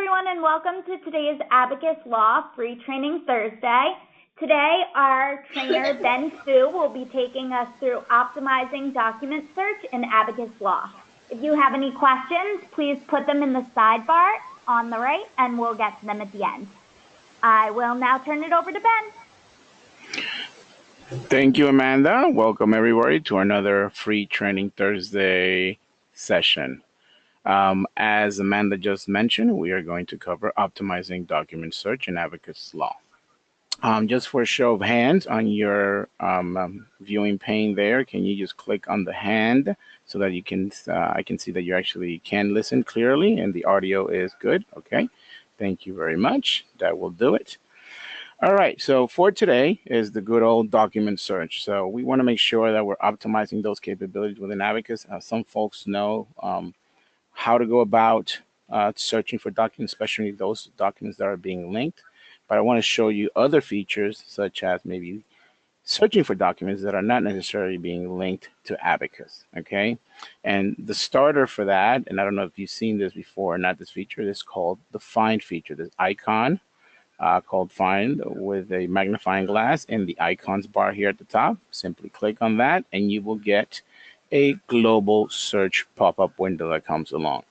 everyone, and welcome to today's Abacus Law Free Training Thursday. Today, our trainer, Ben Fu, will be taking us through optimizing document search in Abacus Law. If you have any questions, please put them in the sidebar on the right, and we'll get to them at the end. I will now turn it over to Ben. Thank you, Amanda. Welcome, everybody, to another Free Training Thursday session. As Amanda just mentioned, we are going to cover optimizing document search in Abacus Law. Just for a show of hands on your viewing pane there, can you just click on the hand so that you can, I can see that you actually can listen clearly and the audio is good? Okay, thank you very much. That will do it. All right, so for today is the good old document search. So we want to make sure that we're optimizing those capabilities within Abacus. Some folks know how to go about searching for documents, especially those documents that are being linked. But I want to show you other features, such as maybe searching for documents that are not necessarily being linked to Abacus, okay? And the starter for that, and I don't know if you've seen this before or not, this feature is called the Find feature, this icon called Find with a magnifying glass in the icons bar here at the top. Simply click on that and you will get a global search pop-up window that comes along.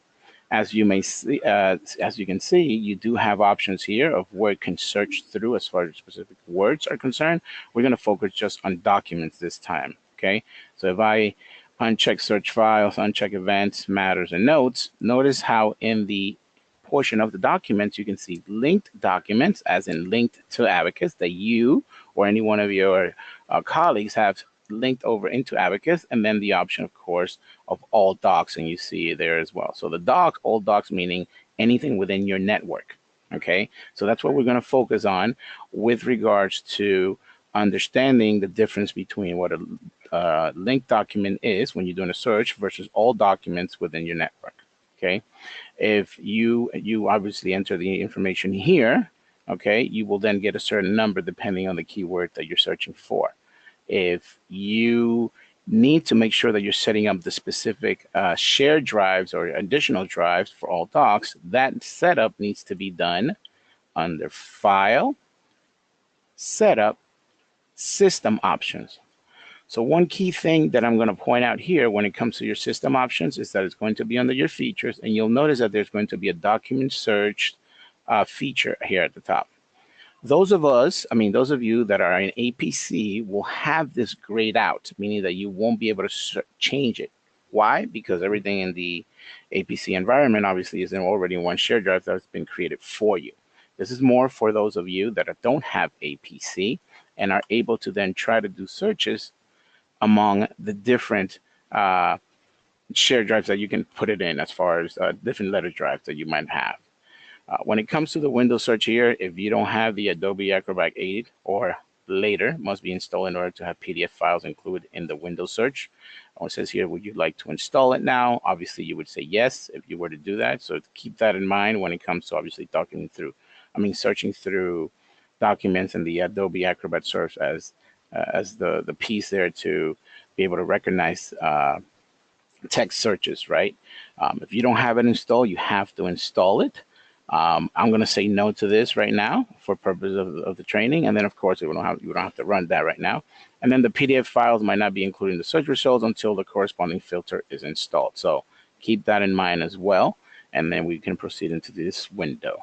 As you may see, as you can see, you do have options here of where it can search through as far as specific words are concerned. We're going to focus just on documents this time, okay? So if I uncheck search files, uncheck events, matters, and notes, notice how in the portion of the documents you can see linked documents, as in linked to Abacus, that you or any one of your colleagues have linked over into Abacus, and then the option, of course, of all docs, and you see it there as well. So the docs, all docs, meaning anything within your network, okay? So that's what we're going to focus on with regards to understanding the difference between what a linked document is when you're doing a search versus all documents within your network, okay? If you obviously enter the information here, okay, you will then get a certain number depending on the keyword that you're searching for. If you need to make sure that you're setting up the specific shared drives or additional drives for all docs, that setup needs to be done under File, Setup, System Options. So one key thing that I'm going to point out here when it comes to your system options is that it's going to be under your features, and you'll notice that there's going to be a document search feature here at the top. Those of you that are in APC will have this grayed out, meaning that you won't be able to change it. Why? Because everything in the APC environment obviously is already in one shared drive that's been created for you. This is more for those of you that don't have APC and are able to then try to do searches among the different shared drives that you can put it in, as far as different letter drives that you might have. When it comes to the Windows search here, if you don't have the Adobe Acrobat 8 or later, must be installed in order to have PDF files included in the Windows search. It says here, would you like to install it now? Obviously, you would say yes if you were to do that. So keep that in mind when it comes to obviously searching through documents, and the Adobe Acrobat serves as the piece there to be able to recognize text searches, right? If you don't have it installed, you have to install it. I'm going to say no to this right now for purpose of the training, and then of course you don't have to run that right now. And then the PDF files might not be included in the search results until the corresponding filter is installed. So keep that in mind as well, and then we can proceed into this window.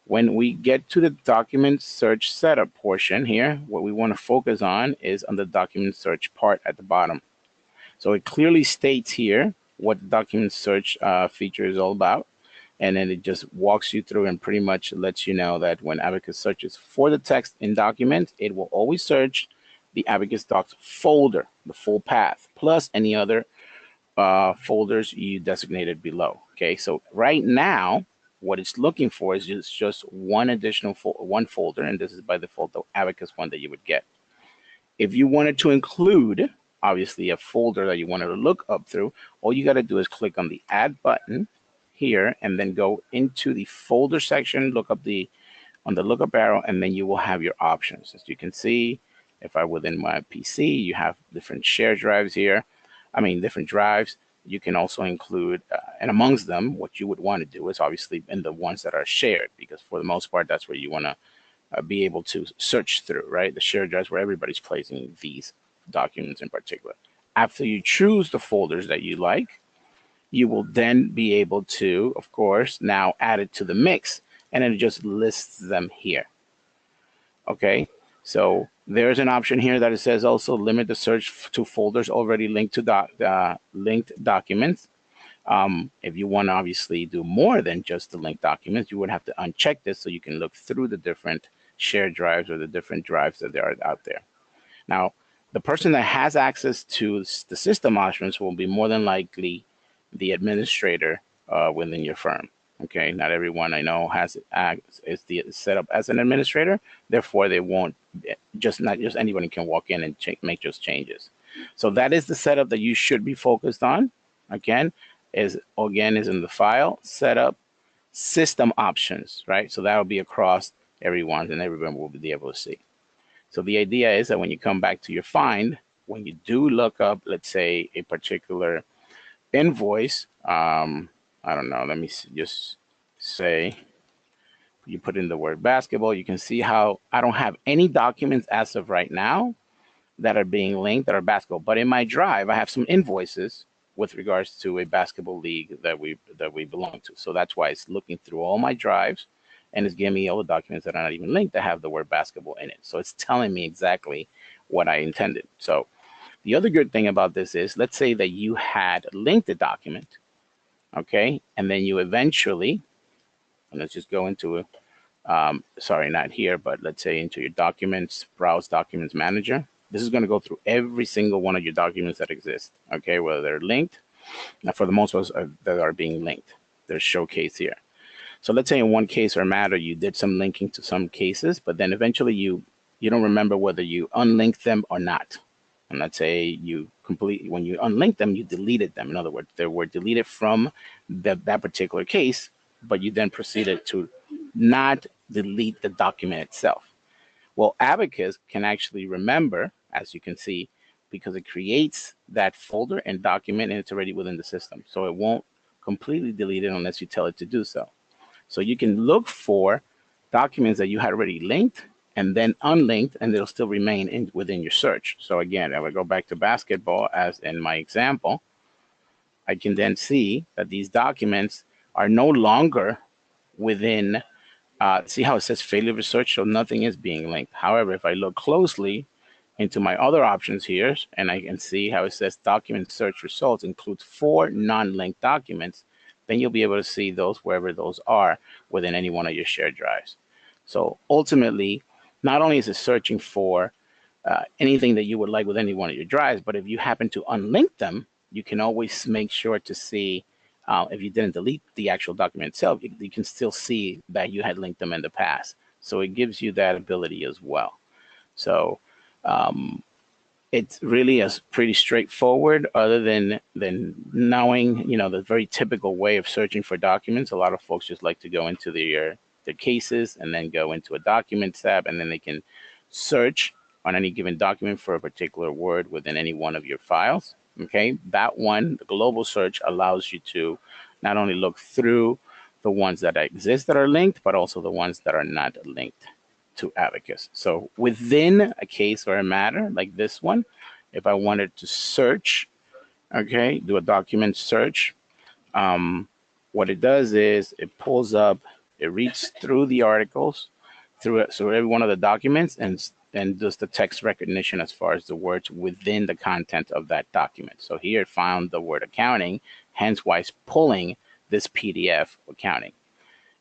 When we get to the document search setup portion here, what we want to focus on is on the document search part at the bottom. So it clearly states here what the document search feature is all about. And then it just walks you through and pretty much lets you know that when Abacus searches for the text in document, it will always search the Abacus Docs folder, the full path, plus any other folders you designated below. Okay, so right now, what it's looking for is just one additional one folder, and this is by default the Abacus one that you would get. If you wanted to include, obviously, a folder that you wanted to look up through, all you got to do is click on the Add button here, and then go into the folder section, look up on the lookup arrow, and then you will have your options. As you can see, if I within my PC, you have different shared drives here. Different drives. you can also include, and amongst them, what you would want to do is obviously in the ones that are shared, because for the most part, that's where you want to be able to search through, right? The shared drives where everybody's placing these documents in particular. After you choose the folders that you like, you will then be able to, of course, now add it to the mix, and it just lists them here. Okay, so there's an option here that it says also limit the search to folders already linked to linked documents. If you want to obviously do more than just the linked documents, you would have to uncheck this so you can look through the different shared drives or the different drives that there are out there. Now, the person that has access to the system options will be more than likely the administrator within your firm. Okay, not everyone I know is set up as an administrator. Therefore, they won't not just anybody can walk in and make those changes. So that is the setup that you should be focused on. Again, is in the file setup system options, right? So that will be across everyone, and everyone will be able to see. So the idea is that when you come back to your find, when you do look up, let's say, a particular invoice, I don't know, let me just say, you put in the word basketball, you can see how I don't have any documents as of right now that are being linked that are basketball. But in my drive, I have some invoices with regards to a basketball league that we belong to. So that's why it's looking through all my drives and it's giving me all the documents that are not even linked that have the word basketball in it. So it's telling me exactly what I intended. So the other good thing about this is, let's say that you had linked a document, okay, and then you eventually, and let's just go into sorry, not here, but let's say into your documents, browse documents manager. This is going to go through every single one of your documents that exist, okay, whether they're linked. Now, for the most part, that are being linked. They're showcased here. So let's say in one case or matter, you did some linking to some cases, but then eventually you don't remember whether you unlinked them or not. And let's say when you unlinked them, you deleted them. In other words, they were deleted from that particular case, but you then proceeded to not delete the document itself. Well, Abacus can actually remember, as you can see, because it creates that folder and document, and it's already within the system. So it won't completely delete it unless you tell it to do so. So you can look for documents that you had already linked and then unlinked, and they'll still remain within your search. So again, if I go back to basketball, as in my example, I can then see that these documents are no longer within, see how it says failure to search? So nothing is being linked. However, if I look closely into my other options here, and I can see how it says document search results includes 4 non-linked documents, then you'll be able to see those wherever those are within any one of your shared drives. So ultimately, not only is it searching for anything that you would like with any one of your drives, but if you happen to unlink them, you can always make sure to see if you didn't delete the actual document itself, you can still see that you had linked them in the past. So it gives you that ability as well. So it's really pretty straightforward, other than knowing, the very typical way of searching for documents. A lot of folks just like to go into their cases and then go into a documents tab, and then they can search on any given document for a particular word within any one of your files. Okay, that one, the global search, allows you to not only look through the ones that exist that are linked, but also the ones that are not linked to Abacus. So within a case or a matter like this one, if I wanted to search, okay, do a document search, what it does is it pulls up, it reads through the articles, so every one of the documents, and does the text recognition as far as the words within the content of that document. So here it found the word accounting, hence why it's pulling this PDF accounting.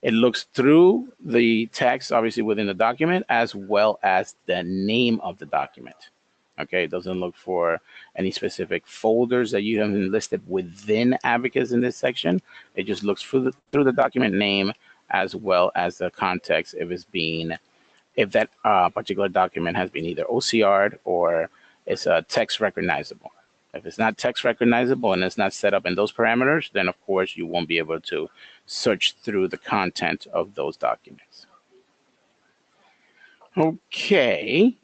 It looks through the text, obviously within the document, as well as the name of the document. Okay, it doesn't look for any specific folders that you have listed within Abacus in this section. It just looks through the document name as well as the context if that particular document has been either OCR'd or it's text recognizable. If it's not text recognizable and it's not set up in those parameters, then of course you won't be able to search through the content of those documents. Okay.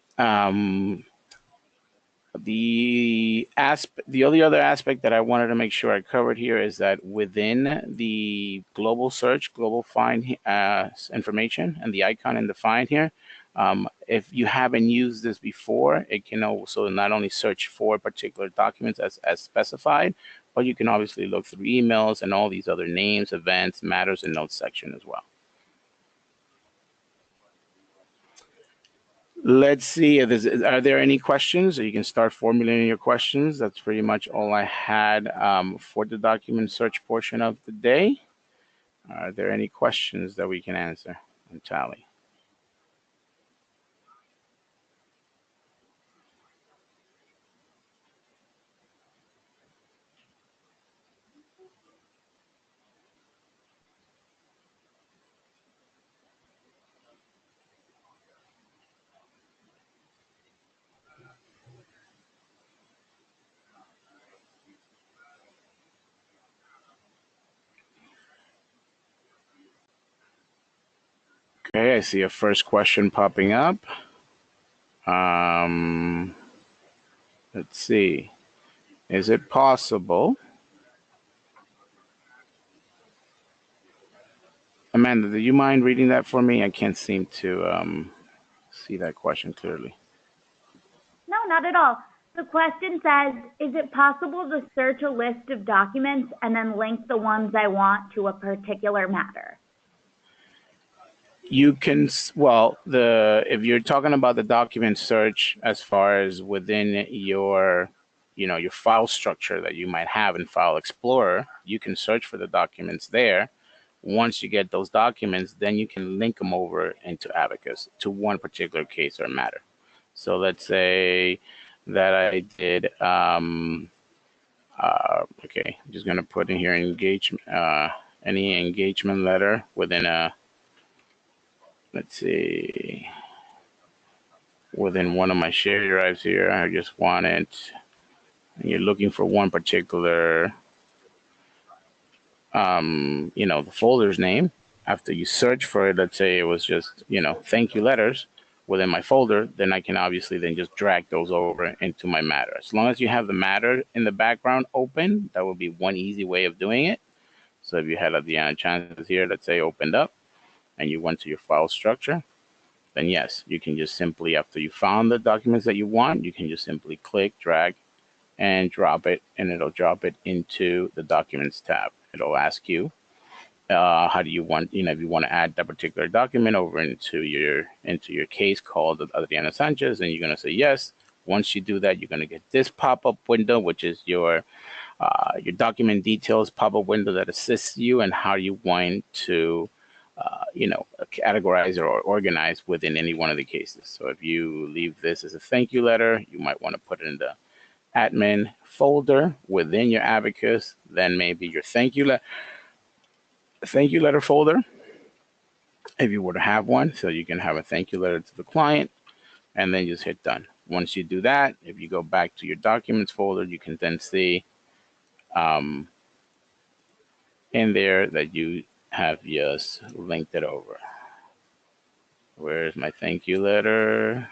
The only other aspect that I wanted to make sure I covered here is that within the global search, global find information and the icon in the find here, if you haven't used this before, it can also not only search for particular documents as specified, but you can obviously look through emails and all these other names, events, matters, and notes section as well. Let's see. Are there any questions? You can start formulating your questions. That's pretty much all I had for the document search portion of the day. Are there any questions that we can answer and tally? Okay, I see a first question popping up. Um, let's see. Is it possible? Amanda, do you mind reading that for me? I can't seem to see that question clearly. No, not at all. The question says, is it possible to search a list of documents and then link the ones I want to a particular matter? You can, well, if you're talking about the document search as far as within your, your file structure that you might have in File Explorer, you can search for the documents there. Once you get those documents, then you can link them over into Abacus to one particular case or matter. So let's say that I did, okay, I'm just gonna put in here engagement, any engagement letter within a, let's see, within one of my shared drives here. I just want it, and you're looking for one particular, the folder's name. After you search for it, let's say it was just, thank you letters within my folder, then I can obviously then just drag those over into my matter. As long as you have the matter in the background open, that would be one easy way of doing it. So if you had the chances here, let's say opened up and you went to your file structure, then yes, you can just simply, after you found the documents that you want, you can just simply click, drag, and drop it, and it'll drop it into the Documents tab. It'll ask you, how do you want, if you want to add that particular document over into your case called Adriana Sanchez, and you're going to say yes. Once you do that, you're going to get this pop-up window, which is your document details pop-up window that assists you and how you want to categorize or organize within any one of the cases. So if you leave this as a thank you letter, you might want to put it in the admin folder within your Abacus, then maybe your thank you letter folder, if you were to have one. So you can have a thank you letter to the client and then just hit done. Once you do that, if you go back to your documents folder, you can then see in there that you have just linked it over. Where's my thank you letter?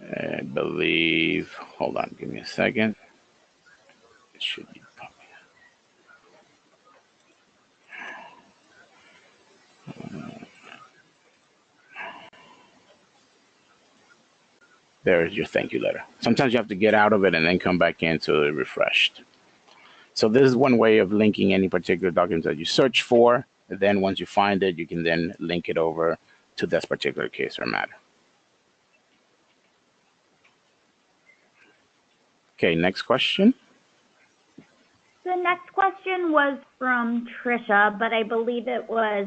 I believe, hold on, give me a second. It should be popping up. There's your thank you letter. Sometimes you have to get out of it and then come back in so it's refreshed. So this is one way of linking any particular document that you search for. And then once you find it, you can then link it over to this particular case or matter. Okay, next question. The next question was from Trisha, but I believe it was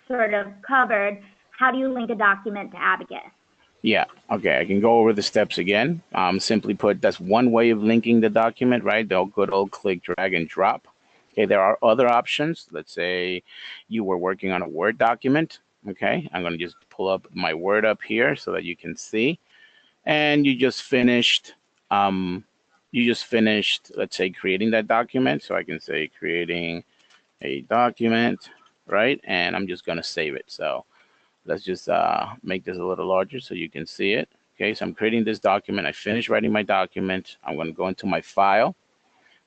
sort of covered. How do you link a document to Abacus? Yeah, okay, I can go over the steps again. Simply put, that's one way of linking the document, right? The good old click, drag, and drop. Okay, there are other options. Let's say you were working on a Word document. Okay, I'm going to just pull up my Word up here so that you can see. And you just finished, let's say, creating that document. So I can say creating a document, right? And I'm just going to save it. So let's just make this a little larger so you can see it. Okay, so I'm creating this document. I finished writing my document. I'm going to go into my file.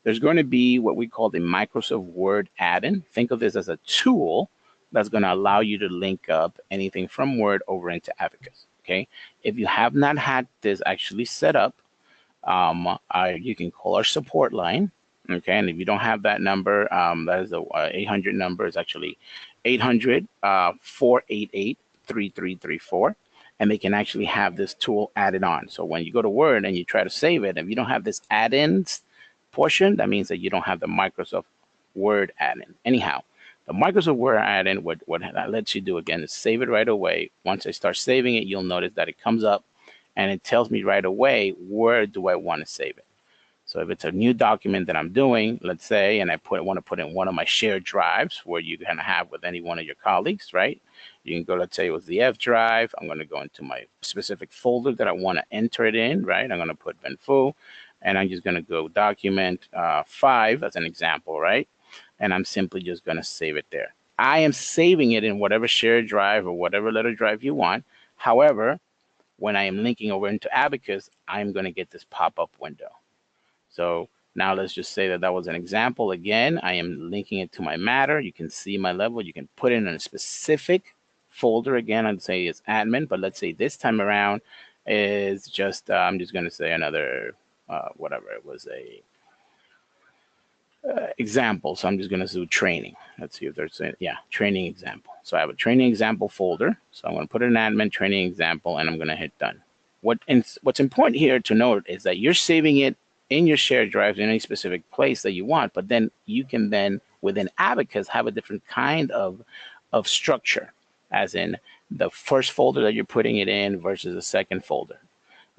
There's going to be what we call the Microsoft Word add-in. Think of this as a tool that's going to allow you to link up anything from Word over into Abacus. Okay, if you have not had this actually set up, you can call our support line. Okay, and if you don't have that number, that is the 800 number. Is actually 800 488 3334, and they can actually have this tool added on. So when you go to Word and you try to save it, if you don't have this add-ins portion, that means that you don't have the Microsoft Word add-in. Anyhow, the Microsoft Word add-in, what that lets you do again is save it right away. Once I start saving it, you'll notice that it comes up and it tells me right away where do I want to save it. So if it's a new document that I'm doing, let's say, and I want to put in one of my shared drives where you can have with any one of your colleagues, right? You can go, let's say it was the F drive. I'm going to go into my specific folder that I want to enter it in, right? I'm going to put Benfu, and I'm just going to go document 5 as an example, right? And I'm simply just going to save it there. I am saving it in whatever shared drive or whatever little drive you want. However, when I am linking over into Abacus, I'm going to get this pop-up window. So now let's just say that that was an example. Again, I am linking it to my matter. You can see my level. You can put it in a specific folder. Again, I'd say it's admin, but let's say this time around is just, I'm just going to say another, whatever, it was a example. So I'm just going to do training. Let's see if there's a, yeah, training example. So I have a training example folder. So I'm going to put in admin training example, and I'm going to hit done. What's important here to note is that you're saving it in your shared drives in any specific place that you want, but then you can then within Abacus have a different kind of structure, as in the first folder that you're putting it in versus the second folder.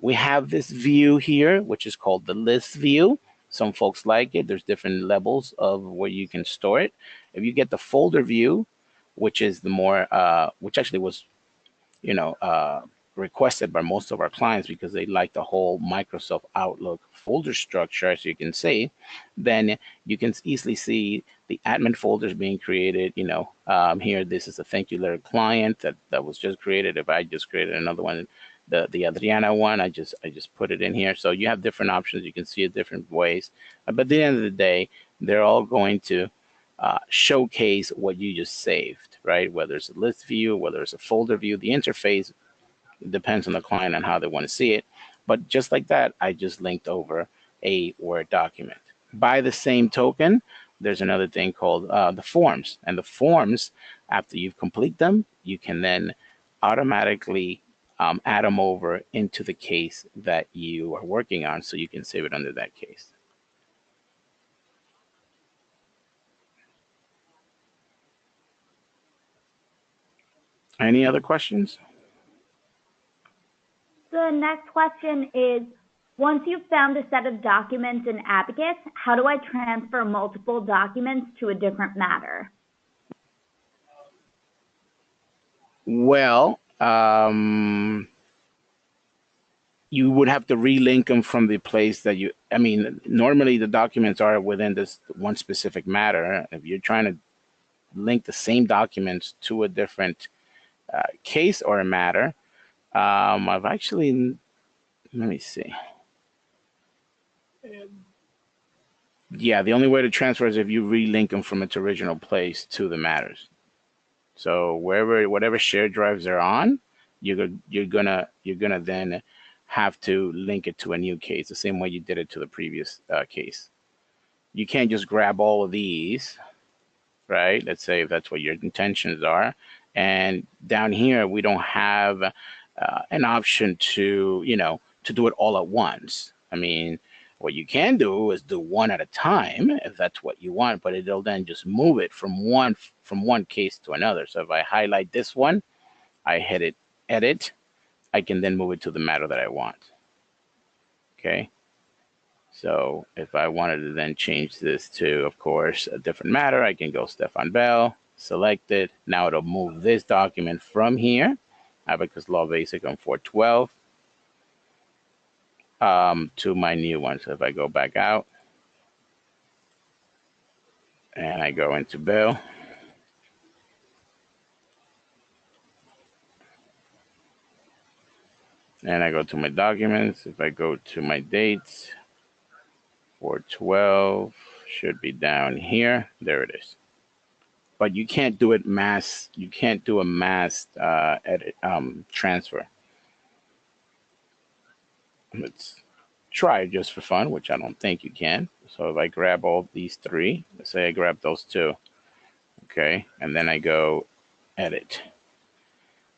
We have this view here, which is called the list view. Some folks like it. There's different levels of where you can store it. If you get the folder view, which is the more, which actually was, you know, requested by most of our clients because they like the whole Microsoft Outlook folder structure, as you can see, then you can easily see the admin folders being created. You know, here, this is a thank you letter client that was just created. If I just created another one, the Adriana one, I just put it in here. So you have different options. You can see it different ways. But at the end of the day, they're all going to showcase what you just saved, right? Whether it's a list view, whether it's a folder view, the interface depends on the client and how they want to see it. But just like that, I just linked over a Word document. By the same token, there's another thing called the forms. And the forms, after you've complete them, you can then automatically add them over into the case that you are working on, so you can save it under that case. Any other questions? The next question is, once you've found a set of documents in Abacus, how do I transfer multiple documents to a different matter? Well, you would have to relink them from the place that you, I mean, normally the documents are within this one specific matter. If you're trying to link the same documents to a different case or a matter, I've actually, let me see. Yeah, the only way to transfer is if you relink them from its original place to the matters. So whatever shared drives they're on, you're gonna then have to link it to a new case, the same way you did it to the previous case. You can't just grab all of these, right? Let's say if that's what your intentions are. And down here, we don't have an option to, to do it all at once. I mean, what you can do is do one at a time if that's what you want, but it'll then just move it from one case to another. So if I highlight this one, I hit it, edit, I can then move it to the matter that I want. Okay. So if I wanted to then change this to, of course, a different matter, I can go Stefan Bell, select it. Now it'll move this document from here, AbacusLaw Basic on 412, to my new one. So if I go back out and I go into Bill, And I go to my documents. If I go to my dates, 4/12 should be down here. There it is. But you can't do it mass. You can't do a mass edit transfer. Let's try just for fun, which I don't think you can. So if I grab all these three, let's say I grab those two, okay, and then I go edit.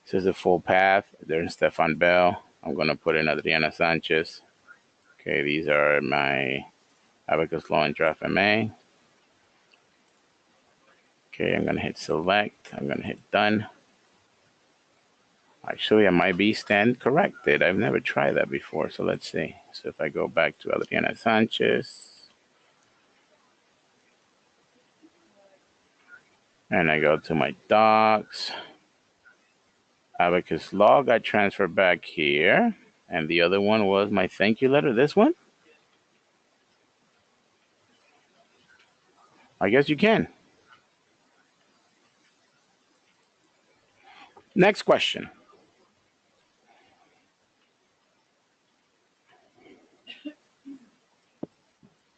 This is the full path. There's Stefan Bell. I'm going to put in Adriana Sanchez. Okay, these are my AbacusLaw and Draft MA. Okay, I'm going to hit select. I'm going to hit done. Actually, I might be stand corrected. I've never tried that before, so let's see. So if I go back to Adriana Sanchez, and I go to my docs, AbacusLaw got transferred back here, and the other one was my thank you letter, this one? I guess you can. Next question.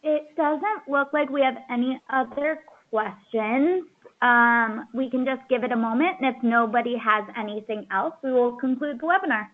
It doesn't look like we have any other questions. We can just give it a moment, and if nobody has anything else, we will conclude the webinar.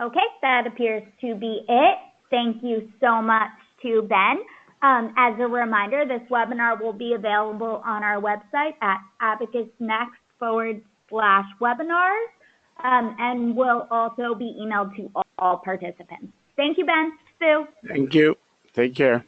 Okay, that appears to be it. Thank you so much to Ben. As a reminder, this webinar will be available on our website at abacusnext/webinars, and will also be emailed to all participants. Thank you, Ben. Sue. Thank you. Take care.